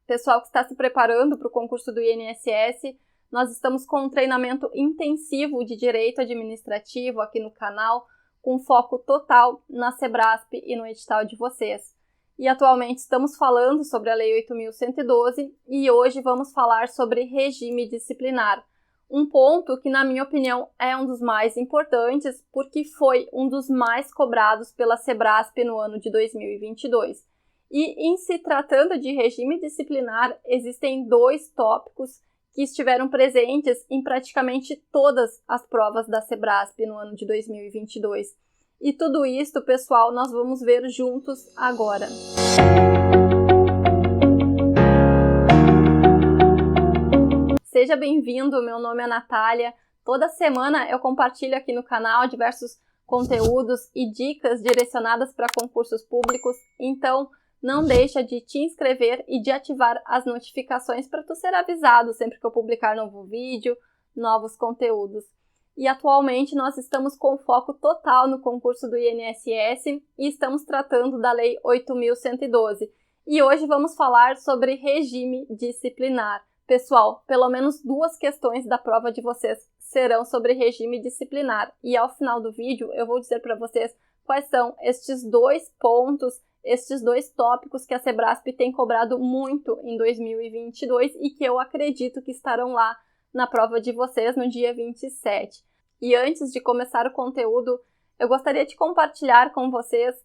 Pessoal que está se preparando para o concurso do INSS, nós estamos com um treinamento intensivo de direito administrativo aqui no canal, com foco total na Sebrasp e no edital de vocês. E atualmente estamos falando sobre a Lei 8.112 e hoje vamos falar sobre regime disciplinar. Um ponto que, na minha opinião, é um dos mais importantes porque foi um dos mais cobrados pela Sebrasp no ano de 2022. E em se tratando de regime disciplinar, existem dois tópicos que estiveram presentes em praticamente todas as provas da Sebrasp no ano de 2022. E tudo isso, pessoal, nós vamos ver juntos agora. Seja bem-vindo, meu nome é Natália. Toda semana eu compartilho aqui no canal diversos conteúdos e dicas direcionadas para concursos públicos, então não deixa de te inscrever e de ativar as notificações para tu ser avisado sempre que eu publicar novo vídeo, novos conteúdos. E atualmente nós estamos com foco total no concurso do INSS e estamos tratando da Lei 8.112. E hoje vamos falar sobre regime disciplinar. Pessoal, pelo menos 2 questões da prova de vocês serão sobre regime disciplinar. E ao final do vídeo eu vou dizer para vocês quais são estes 2 pontos, estes 2 tópicos que a Sebrasp tem cobrado muito em 2022 e que eu acredito que estarão lá na prova de vocês no dia 27. E antes de começar o conteúdo, eu gostaria de compartilhar com vocês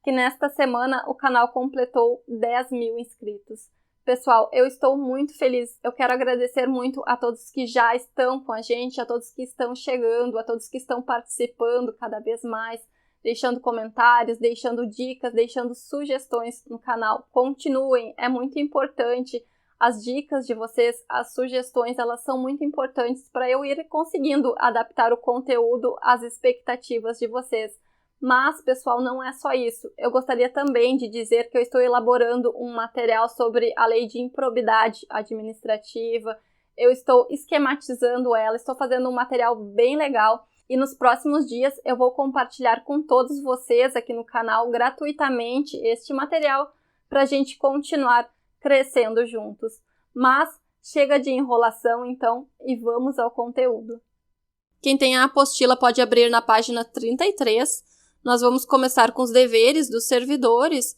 que nesta semana o canal completou 10.000 inscritos. Pessoal, eu estou muito feliz, eu quero agradecer muito a todos que já estão com a gente, a todos que estão chegando, a todos que estão participando cada vez mais, deixando comentários, deixando dicas, deixando sugestões no canal. Continuem, é muito importante. As dicas de vocês, as sugestões, elas são muito importantes para eu ir conseguindo adaptar o conteúdo às expectativas de vocês. Mas, pessoal, não é só isso. Eu gostaria também de dizer que eu estou elaborando um material sobre a lei de improbidade administrativa. Eu estou esquematizando ela, estou fazendo um material bem legal. E nos próximos dias eu vou compartilhar com todos vocês aqui no canal gratuitamente este material para a gente continuar crescendo juntos. Mas chega de enrolação então e vamos ao conteúdo. Quem tem a apostila pode abrir na página 33. Nós vamos começar com os deveres dos servidores.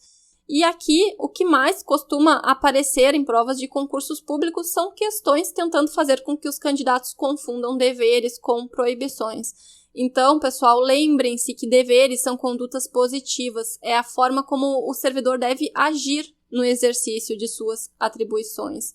E aqui, o que mais costuma aparecer em provas de concursos públicos são questões tentando fazer com que os candidatos confundam deveres com proibições. Então, pessoal, lembrem-se que deveres são condutas positivas, é a forma como o servidor deve agir no exercício de suas atribuições.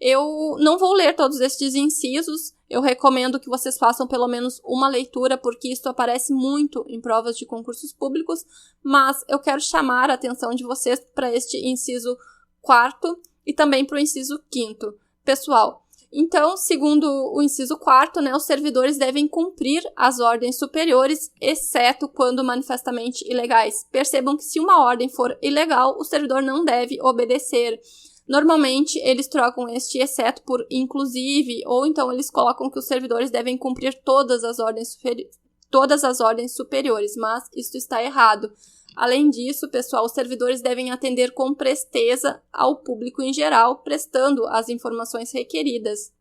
Eu não vou ler todos estes incisos, eu recomendo que vocês façam pelo menos uma leitura, porque isso aparece muito em provas de concursos públicos, mas eu quero chamar a atenção de vocês para este inciso 4º e também para o inciso 5º. Pessoal, então, segundo o inciso 4º, os servidores devem cumprir as ordens superiores, exceto quando manifestamente ilegais. Percebam que se uma ordem for ilegal, o servidor não deve obedecer. Normalmente, eles trocam este exceto por inclusive, ou então eles colocam que os servidores devem cumprir todas as ordens superiores, mas isso está errado. Além disso, pessoal, os servidores devem atender com presteza ao público em geral, prestando as informações requeridas,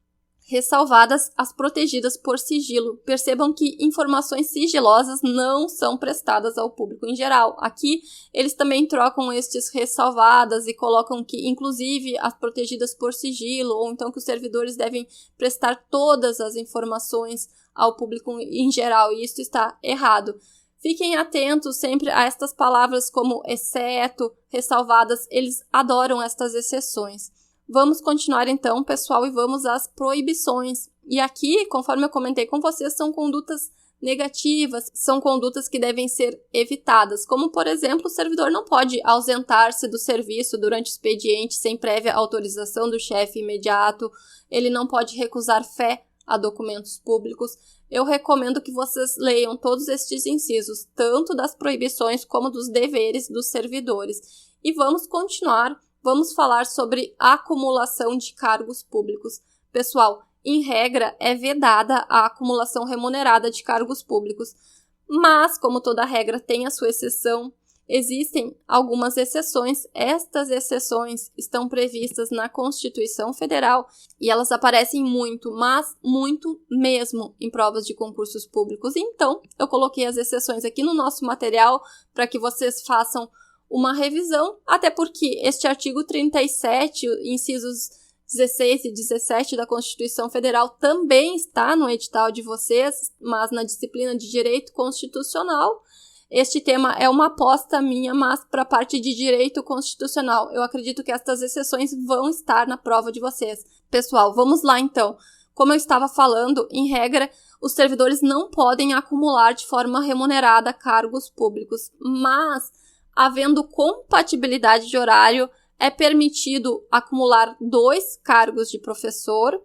ressalvadas as protegidas por sigilo. Percebam que informações sigilosas não são prestadas ao público em geral. Aqui, eles também trocam estes ressalvadas e colocam que, inclusive, as protegidas por sigilo, ou então que os servidores devem prestar todas as informações ao público em geral, e isso está errado. Fiquem atentos sempre a estas palavras como exceto, ressalvadas, eles adoram estas exceções. Vamos continuar então, pessoal, e vamos às proibições. E aqui, conforme eu comentei com vocês, são condutas negativas, são condutas que devem ser evitadas, como, por exemplo, o servidor não pode ausentar-se do serviço durante o expediente sem prévia autorização do chefe imediato, ele não pode recusar fé a documentos públicos. Eu recomendo que vocês leiam todos estes incisos, tanto das proibições como dos deveres dos servidores. E vamos continuar, vamos falar sobre acumulação de cargos públicos. Pessoal, em regra, é vedada a acumulação remunerada de cargos públicos, mas, como toda regra tem a sua exceção, existem algumas exceções. Estas exceções estão previstas na Constituição Federal e elas aparecem muito, mas muito mesmo em provas de concursos públicos. Então, eu coloquei as exceções aqui no nosso material para que vocês façam uma revisão, até porque este artigo 37, incisos 16 e 17 da Constituição Federal também está no edital de vocês, mas na disciplina de Direito Constitucional. Este tema é uma aposta minha, mas para a parte de Direito Constitucional, eu acredito que estas exceções vão estar na prova de vocês. Pessoal, vamos lá então. Como eu estava falando, em regra, os servidores não podem acumular de forma remunerada cargos públicos, mas, havendo compatibilidade de horário, é permitido acumular 2 cargos de professor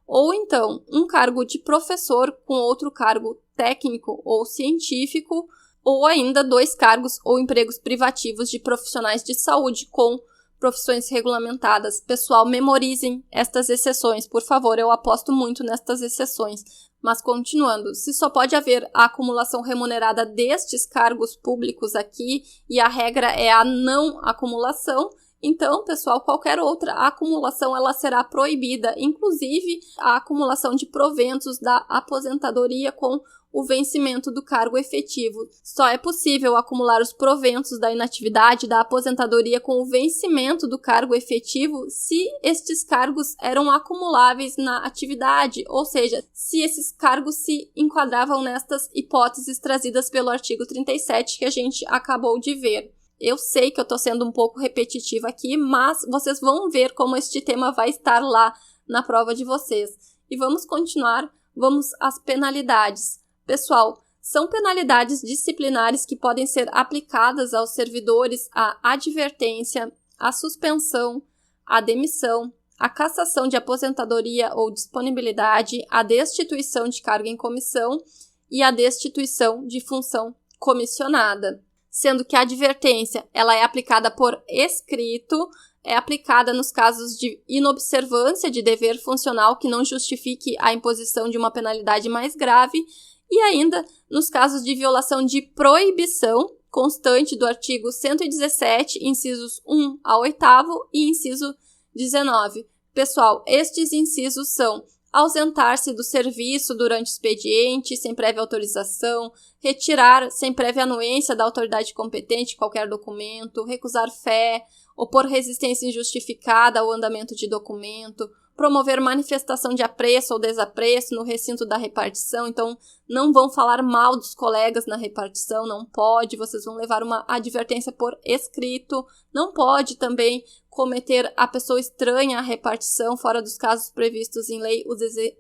ou então um cargo de professor com outro cargo técnico ou científico ou ainda 2 cargos ou empregos privativos de profissionais de saúde com profissões regulamentadas. Pessoal, memorizem estas exceções, por favor, eu aposto muito nestas exceções. Mas continuando, se só pode haver a acumulação remunerada destes cargos públicos aqui e a regra é a não acumulação, então, pessoal, qualquer outra acumulação ela será proibida, inclusive a acumulação de proventos da aposentadoria com o vencimento do cargo efetivo. Só é possível acumular os proventos da inatividade da aposentadoria com o vencimento do cargo efetivo se estes cargos eram acumuláveis na atividade, ou seja, se esses cargos se enquadravam nestas hipóteses trazidas pelo artigo 37 que a gente acabou de ver. Eu sei que eu estou sendo um pouco repetitiva aqui, mas vocês vão ver como este tema vai estar lá na prova de vocês. E vamos continuar, vamos às penalidades. Pessoal, são penalidades disciplinares que podem ser aplicadas aos servidores a advertência, a suspensão, a demissão, a cassação de aposentadoria ou disponibilidade, a destituição de cargo em comissão e a destituição de função comissionada. Sendo que a advertência ela é aplicada por escrito, é aplicada nos casos de inobservância de dever funcional que não justifique a imposição de uma penalidade mais grave e ainda nos casos de violação de proibição constante do artigo 117, incisos 1 ao 8º e inciso 19. Pessoal, estes incisos são ausentar-se do serviço durante o expediente, sem prévia autorização, retirar sem prévia anuência da autoridade competente qualquer documento, recusar fé, opor resistência injustificada ao andamento de documento, promover manifestação de apreço ou desapreço no recinto da repartição. Então, não vão falar mal dos colegas na repartição, não pode, vocês vão levar uma advertência por escrito, não pode também cometer a pessoa estranha à repartição, fora dos casos previstos em lei,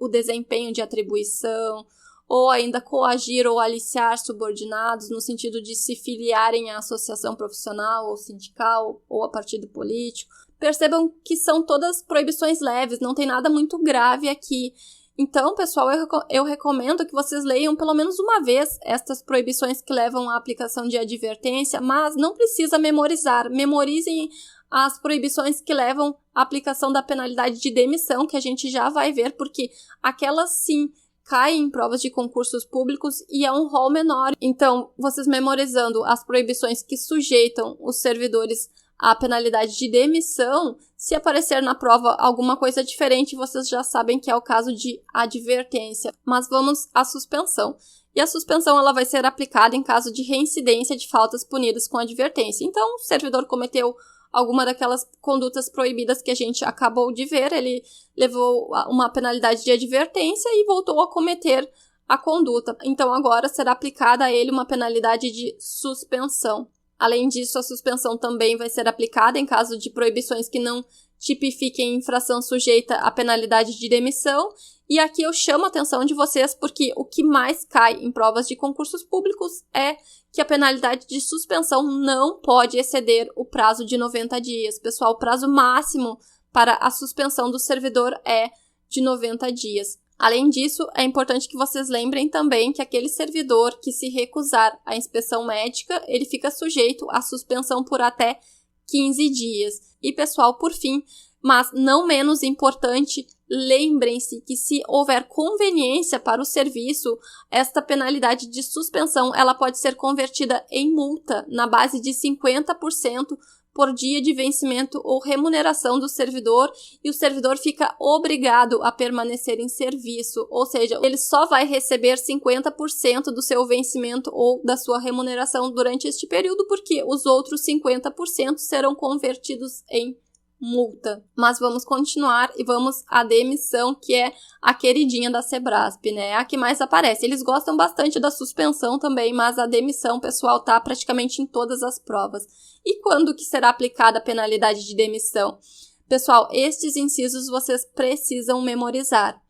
o desempenho de atribuição, ou ainda coagir ou aliciar subordinados, no sentido de se filiarem à associação profissional ou sindical ou a partido político. Percebam que são todas proibições leves, não tem nada muito grave aqui. Então, pessoal, eu recomendo que vocês leiam pelo menos uma vez estas proibições que levam à aplicação de advertência, mas não precisa memorizar. Memorizem as proibições que levam à aplicação da penalidade de demissão, que a gente já vai ver, porque aquelas sim caem em provas de concursos públicos e é um rol menor. Então, vocês memorizando as proibições que sujeitam os servidores à penalidade de demissão, se aparecer na prova alguma coisa diferente, vocês já sabem que é o caso de advertência. Mas vamos à suspensão. E a suspensão ela vai ser aplicada em caso de reincidência de faltas punidas com advertência. Então, o servidor cometeu alguma daquelas condutas proibidas que a gente acabou de ver, ele levou uma penalidade de advertência e voltou a cometer a conduta. Então, agora será aplicada a ele uma penalidade de suspensão. Além disso, a suspensão também vai ser aplicada em caso de proibições que não tipifiquem infração sujeita à penalidade de demissão. E aqui eu chamo a atenção de vocês porque o que mais cai em provas de concursos públicos é que a penalidade de suspensão não pode exceder o prazo de 90 dias. Pessoal, o prazo máximo para a suspensão do servidor é de 90 dias. Além disso, é importante que vocês lembrem também que aquele servidor que se recusar à inspeção médica, ele fica sujeito à suspensão por até 15 dias. E, pessoal, por fim, mas não menos importante, lembrem-se que se houver conveniência para o serviço, esta penalidade de suspensão ela pode ser convertida em multa na base de 50% por dia de vencimento ou remuneração do servidor, e o servidor fica obrigado a permanecer em serviço, ou seja, ele só vai receber 50% do seu vencimento ou da sua remuneração durante este período, porque os outros 50% serão convertidos em multa. Mas vamos continuar e vamos à demissão, que é a queridinha da Sebrasp, né? É a que mais aparece. Eles gostam bastante da suspensão também, mas a demissão, pessoal, tá praticamente em todas as provas. E quando que será aplicada a penalidade de demissão? Pessoal, estes incisos vocês precisam memorizar.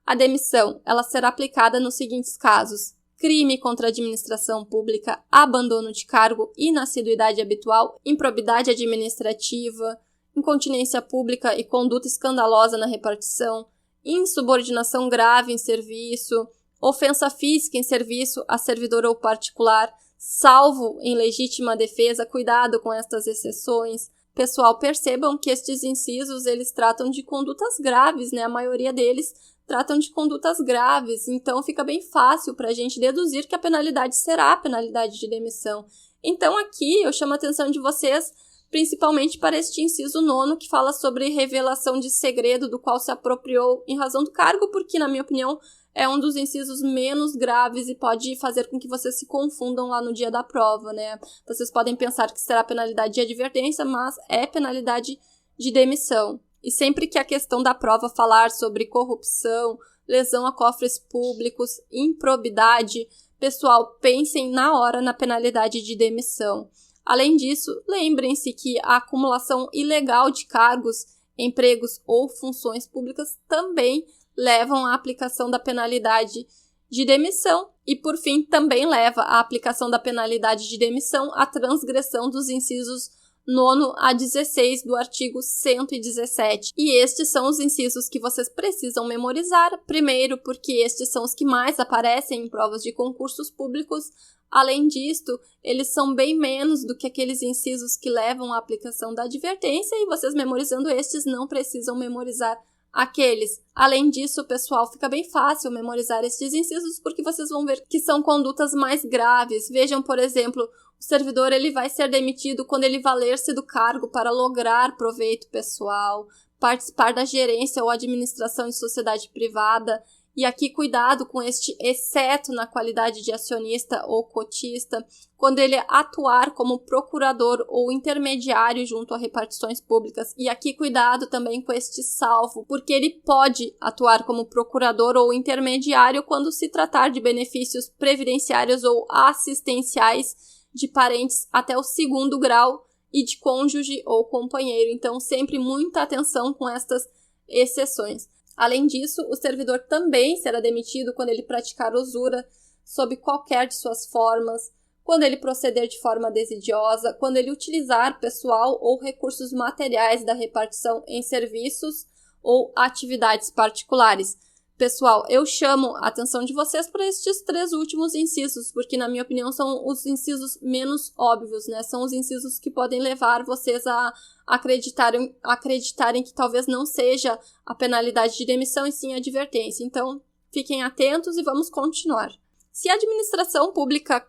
A demissão, ela será aplicada nos seguintes casos: crime contra a administração pública, abandono de cargo, inassiduidade habitual, improbidade administrativa, incontinência pública e conduta escandalosa na repartição, insubordinação grave em serviço, ofensa física em serviço a servidor ou particular, salvo em legítima defesa. Cuidado com estas exceções. Pessoal, percebam que estes incisos, eles tratam de condutas graves, né? A maioria deles tratam de condutas graves, então fica bem fácil para a gente deduzir que a penalidade será a penalidade de demissão. Então aqui eu chamo a atenção de vocês principalmente para este inciso 9, que fala sobre revelação de segredo do qual se apropriou em razão do cargo, porque, na minha opinião, é um dos incisos menos graves e pode fazer com que vocês se confundam lá no dia da prova, né? Vocês podem pensar que será penalidade de advertência, mas é penalidade de demissão. E sempre que a questão da prova falar sobre corrupção, lesão a cofres públicos, improbidade, pessoal, pensem na hora na penalidade de demissão. Além disso, lembrem-se que a acumulação ilegal de cargos, empregos ou funções públicas também levam à aplicação da penalidade de demissão e, por fim, também leva à aplicação da penalidade de demissão a transgressão dos incisos 9 a 16 do artigo 117. E estes são os incisos que vocês precisam memorizar, primeiro porque estes são os que mais aparecem em provas de concursos públicos. Além disto, eles são bem menos do que aqueles incisos que levam à aplicação da advertência, e vocês memorizando estes não precisam memorizar aqueles. Além disso, pessoal, fica bem fácil memorizar estes incisos porque vocês vão ver que são condutas mais graves. Vejam, por exemplo, o servidor ele vai ser demitido quando ele valer-se do cargo para lograr proveito pessoal, participar da gerência ou administração de sociedade privada. E aqui, cuidado com este exceto na qualidade de acionista ou cotista, quando ele atuar como procurador ou intermediário junto a repartições públicas. E aqui, cuidado também com este salvo, porque ele pode atuar como procurador ou intermediário quando se tratar de benefícios previdenciários ou assistenciais de parentes até o 2º grau e de cônjuge ou companheiro. Então, sempre muita atenção com estas exceções. Além disso, o servidor também será demitido quando ele praticar usura sob qualquer de suas formas, quando ele proceder de forma desidiosa, quando ele utilizar pessoal ou recursos materiais da repartição em serviços ou atividades particulares. Pessoal, eu chamo a atenção de vocês para estes 3 últimos incisos, porque, na minha opinião, são os incisos menos óbvios, né? São os incisos que podem levar vocês a acreditarem que talvez não seja a penalidade de demissão e sim a advertência. Então, fiquem atentos e vamos continuar. Se a administração pública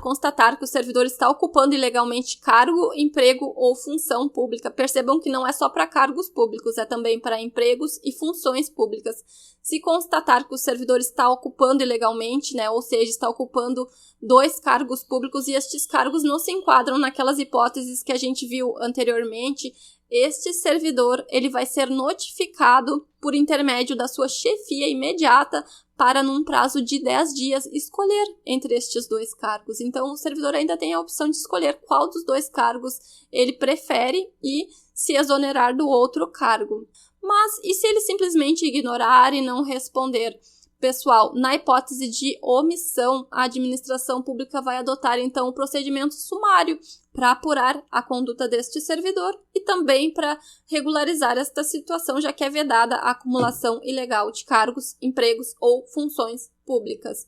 constatar que o servidor está ocupando ilegalmente cargo, emprego ou função pública, percebam que não é só para cargos públicos, é também para empregos e funções públicas. Se constatar que o servidor está ocupando ilegalmente, né, ou seja, está ocupando 2 cargos públicos e estes cargos não se enquadram naquelas hipóteses que a gente viu anteriormente, este servidor ele vai ser notificado por intermédio da sua chefia imediata para, num prazo de 10 dias, escolher entre estes 2 cargos. Então, o servidor ainda tem a opção de escolher qual dos 2 cargos ele prefere e se exonerar do outro cargo. Mas, e se ele simplesmente ignorar e não responder? Pessoal, na hipótese de omissão, a administração pública vai adotar, então, o procedimento sumário para apurar a conduta deste servidor e também para regularizar esta situação, já que é vedada a acumulação ilegal de cargos, empregos ou funções públicas.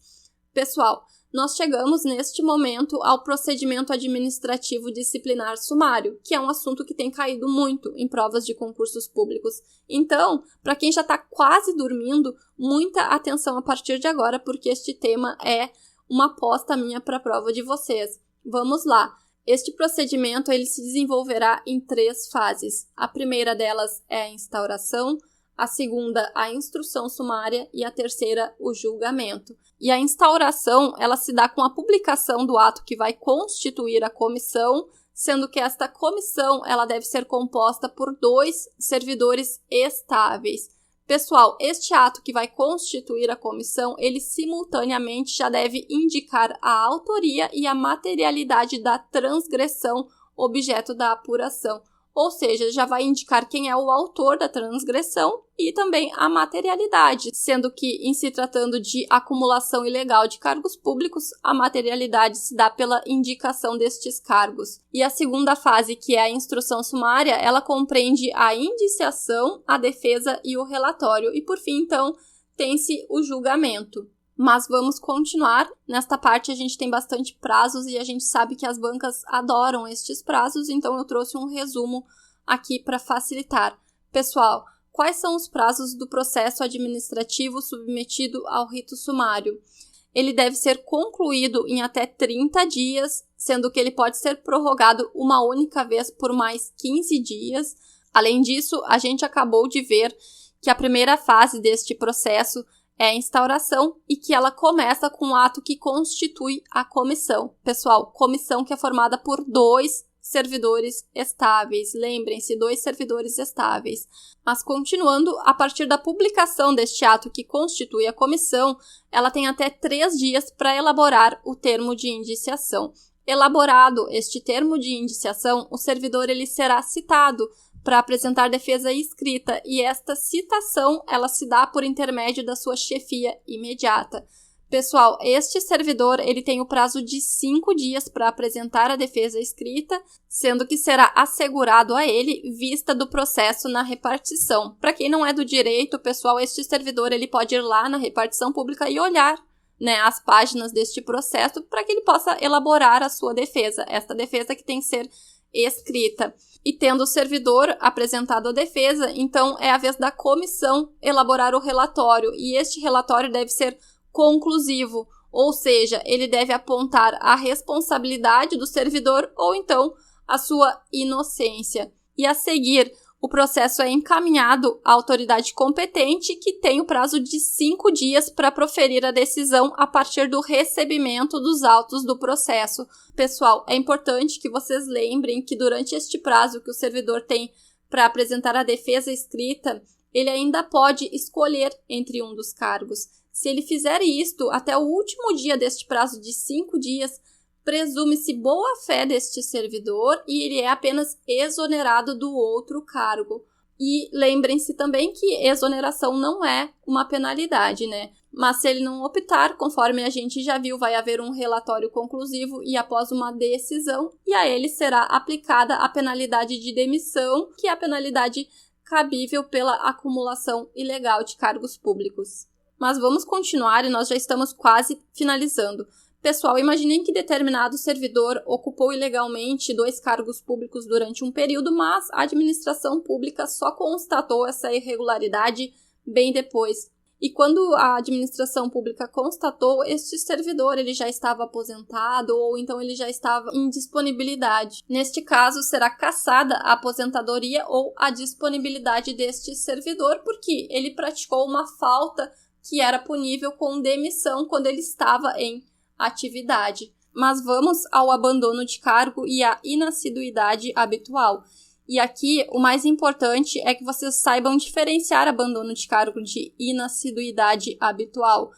Pessoal, nós chegamos neste momento ao procedimento administrativo disciplinar sumário, que é um assunto que tem caído muito em provas de concursos públicos. Então, para quem já está quase dormindo, muita atenção a partir de agora, porque este tema é uma aposta minha para a prova de vocês. Vamos lá! Este procedimento ele se desenvolverá em 3 fases. A primeira delas é a instauração, a segunda, a instrução sumária e a terceira, o julgamento. E a instauração, ela se dá com a publicação do ato que vai constituir a comissão, sendo que esta comissão, ela deve ser composta por 2 servidores estáveis. Pessoal, este ato que vai constituir a comissão, ele simultaneamente já deve indicar a autoria e a materialidade da transgressão objeto da apuração. Ou seja, já vai indicar quem é o autor da transgressão e também a materialidade, sendo que, em se tratando de acumulação ilegal de cargos públicos, a materialidade se dá pela indicação destes cargos. E a segunda fase, que é a instrução sumária, ela compreende a indiciação, a defesa e o relatório. E, por fim, então, tem-se o julgamento. Mas vamos continuar. Nesta parte a gente tem bastante prazos e a gente sabe que as bancas adoram estes prazos, então eu trouxe um resumo aqui para facilitar. Pessoal, quais são os prazos do processo administrativo submetido ao rito sumário? Ele deve ser concluído em até 30 dias, sendo que ele pode ser prorrogado uma única vez por mais 15 dias. Além disso, a gente acabou de ver que a primeira fase deste processo é a instauração e que ela começa com o ato que constitui a comissão. Pessoal, comissão que é formada por 2 servidores estáveis. Lembrem-se, 2 servidores estáveis. Mas continuando, a partir da publicação deste ato que constitui a comissão, ela tem até 3 dias para elaborar o termo de indiciação. Elaborado este termo de indiciação, o servidor ele será citado para apresentar defesa escrita, e esta citação ela se dá por intermédio da sua chefia imediata. Pessoal, este servidor ele tem o prazo de 5 dias para apresentar a defesa escrita, sendo que será assegurado a ele vista do processo na repartição. Para quem não é do direito, pessoal, este servidor ele pode ir lá na repartição pública e olhar, as páginas deste processo para que ele possa elaborar a sua defesa. Esta defesa que tem que ser escrita. E tendo o servidor apresentado a defesa, então é a vez da comissão elaborar o relatório, e este relatório deve ser conclusivo, ou seja, ele deve apontar a responsabilidade do servidor ou então a sua inocência. E a seguir, o processo é encaminhado à autoridade competente, que tem o prazo de 5 dias para proferir a decisão a partir do recebimento dos autos do processo. Pessoal, é importante que vocês lembrem que durante este prazo que o servidor tem para apresentar a defesa escrita, ele ainda pode escolher entre um dos cargos. Se ele fizer isto até o último dia deste prazo de 5 dias, presume-se boa-fé deste servidor e ele é apenas exonerado do outro cargo. E lembrem-se também que exoneração não é uma penalidade, Mas se ele não optar, conforme a gente já viu, vai haver um relatório conclusivo e após uma decisão, e a ele será aplicada a penalidade de demissão, que é a penalidade cabível pela acumulação ilegal de cargos públicos. Mas vamos continuar e nós já estamos quase finalizando. Pessoal, imaginem que determinado servidor ocupou ilegalmente 2 cargos públicos durante um período, mas a administração pública só constatou essa irregularidade bem depois. E quando a administração pública constatou, este servidor ele já estava aposentado ou então ele já estava em disponibilidade. Neste caso, será cassada a aposentadoria ou a disponibilidade deste servidor, porque ele praticou uma falta que era punível com demissão quando ele estava em atividade. Mas vamos ao abandono de cargo e à inassiduidade habitual. E aqui, o mais importante é que vocês saibam diferenciar abandono de cargo de inassiduidade habitual.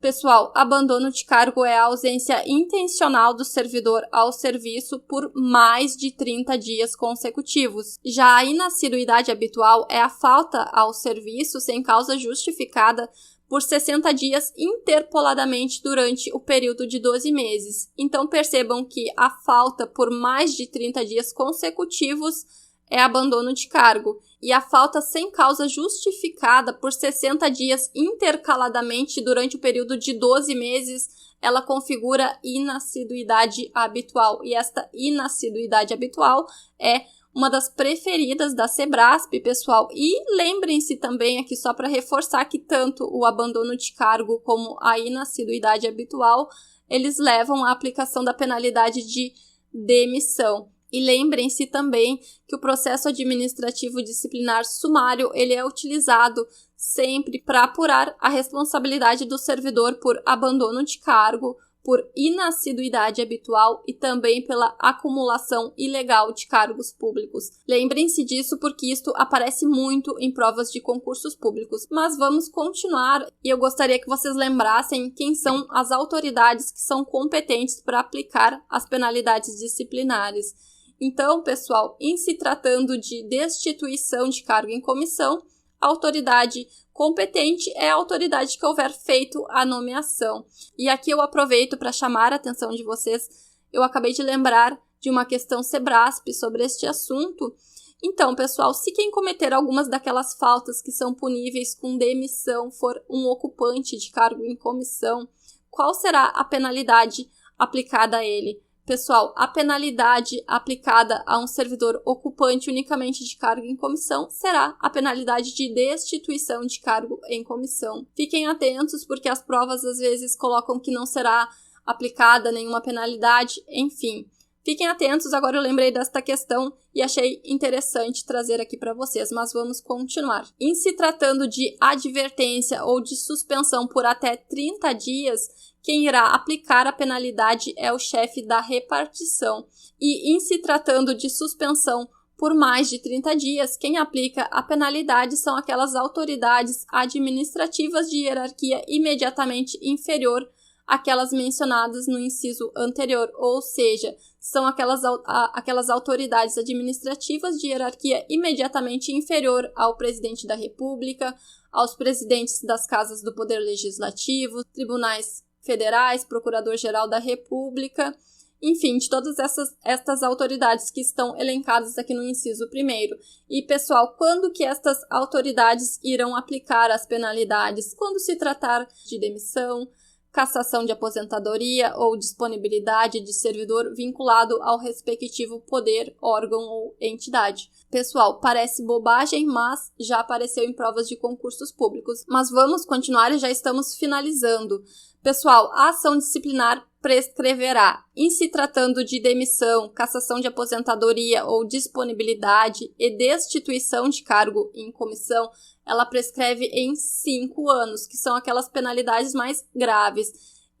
Pessoal, abandono de cargo é a ausência intencional do servidor ao serviço por mais de 30 dias consecutivos. Já a inassiduidade habitual é a falta ao serviço sem causa justificada por 60 dias interpoladamente durante o período de 12 meses. Então, percebam que a falta por mais de 30 dias consecutivos é abandono de cargo, e a falta sem causa justificada por 60 dias intercaladamente durante o período de 12 meses ela configura inassiduidade habitual. E esta inassiduidade habitual é uma das preferidas da Sebrasp, pessoal. E lembrem-se também aqui, só para reforçar, que tanto o abandono de cargo como a inassiduidade habitual, eles levam à aplicação da penalidade de demissão. E lembrem-se também que o processo administrativo disciplinar sumário, ele é utilizado sempre para apurar a responsabilidade do servidor por abandono de cargo, por inassiduidade habitual e também pela acumulação ilegal de cargos públicos. Lembrem-se disso porque isto aparece muito em provas de concursos públicos. Mas vamos continuar e eu gostaria que vocês lembrassem quem são as autoridades que são competentes para aplicar as penalidades disciplinares. Então, pessoal, em se tratando de destituição de cargo em comissão, a autoridade competente é a autoridade que houver feito a nomeação. E aqui eu aproveito para chamar a atenção de vocês. Eu acabei de lembrar de uma questão Sebrasp sobre este assunto. Então, pessoal, se quem cometer algumas daquelas faltas que são puníveis com demissão for um ocupante de cargo em comissão, qual será a penalidade aplicada a ele? Pessoal, a penalidade aplicada a um servidor ocupante unicamente de cargo em comissão será a penalidade de destituição de cargo em comissão. Fiquem atentos porque as provas às vezes colocam que não será aplicada nenhuma penalidade, enfim. Fiquem atentos, agora eu lembrei desta questão e achei interessante trazer aqui para vocês, mas vamos continuar. Em se tratando de advertência ou de suspensão por até 30 dias, quem irá aplicar a penalidade é o chefe da repartição. E em se tratando de suspensão por mais de 30 dias, quem aplica a penalidade são aquelas autoridades administrativas de hierarquia imediatamente inferior àquelas mencionadas no inciso anterior, ou seja, são aquelas autoridades administrativas de hierarquia imediatamente inferior ao presidente da República, aos presidentes das casas do Poder Legislativo, tribunais federais, Procurador-Geral da República, enfim, de todas estas autoridades que estão elencadas aqui no inciso 1º. E, pessoal, quando que estas autoridades irão aplicar as penalidades? Quando se tratar de demissão, cassação de aposentadoria ou disponibilidade de servidor vinculado ao respectivo poder, órgão ou entidade. Pessoal, parece bobagem, mas já apareceu em provas de concursos públicos. Mas vamos continuar e já estamos finalizando. Pessoal, a ação disciplinar prescreverá, em se tratando de demissão, cassação de aposentadoria ou disponibilidade e destituição de cargo em comissão, ela prescreve em 5 anos, que são aquelas penalidades mais graves.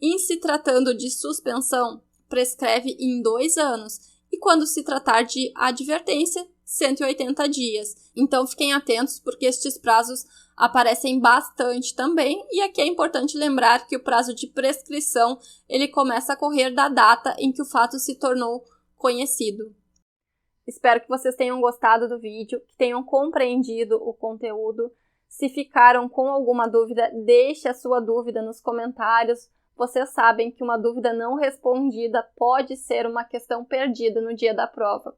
Em se tratando de suspensão, prescreve em 2 anos. E quando se tratar de advertência, 180 dias. Então, fiquem atentos, porque estes prazos aparecem bastante também. E aqui é importante lembrar que o prazo de prescrição, ele começa a correr da data em que o fato se tornou conhecido. Espero que vocês tenham gostado do vídeo, que tenham compreendido o conteúdo. Se ficaram com alguma dúvida, deixe a sua dúvida nos comentários. Vocês sabem que uma dúvida não respondida pode ser uma questão perdida no dia da prova.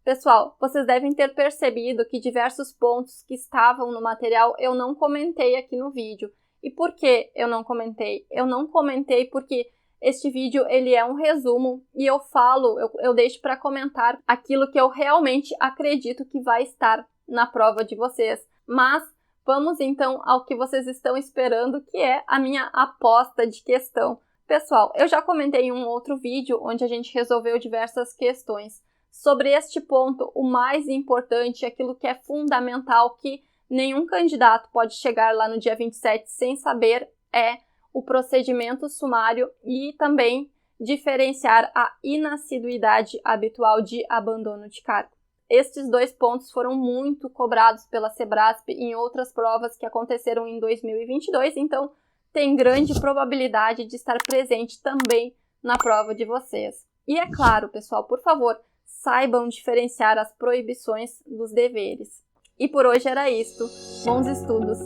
Pessoal, vocês devem ter percebido que diversos pontos que estavam no material eu não comentei aqui no vídeo. E por que eu não comentei? Eu não comentei porque este vídeo ele é um resumo e eu deixo para comentar aquilo que eu realmente acredito que vai estar na prova de vocês. Mas vamos então ao que vocês estão esperando, que é a minha aposta de questão. Pessoal, eu já comentei em um outro vídeo onde a gente resolveu diversas questões. Sobre este ponto, o mais importante, aquilo que é fundamental, que nenhum candidato pode chegar lá no dia 27 sem saber, é o procedimento sumário e também diferenciar a inassiduidade habitual de abandono de cargo. Estes 2 pontos foram muito cobrados pela Sebrasp em outras provas que aconteceram em 2022, então tem grande probabilidade de estar presente também na prova de vocês. E é claro, pessoal, por favor, saibam diferenciar as proibições dos deveres. E por hoje era isto. Bons estudos!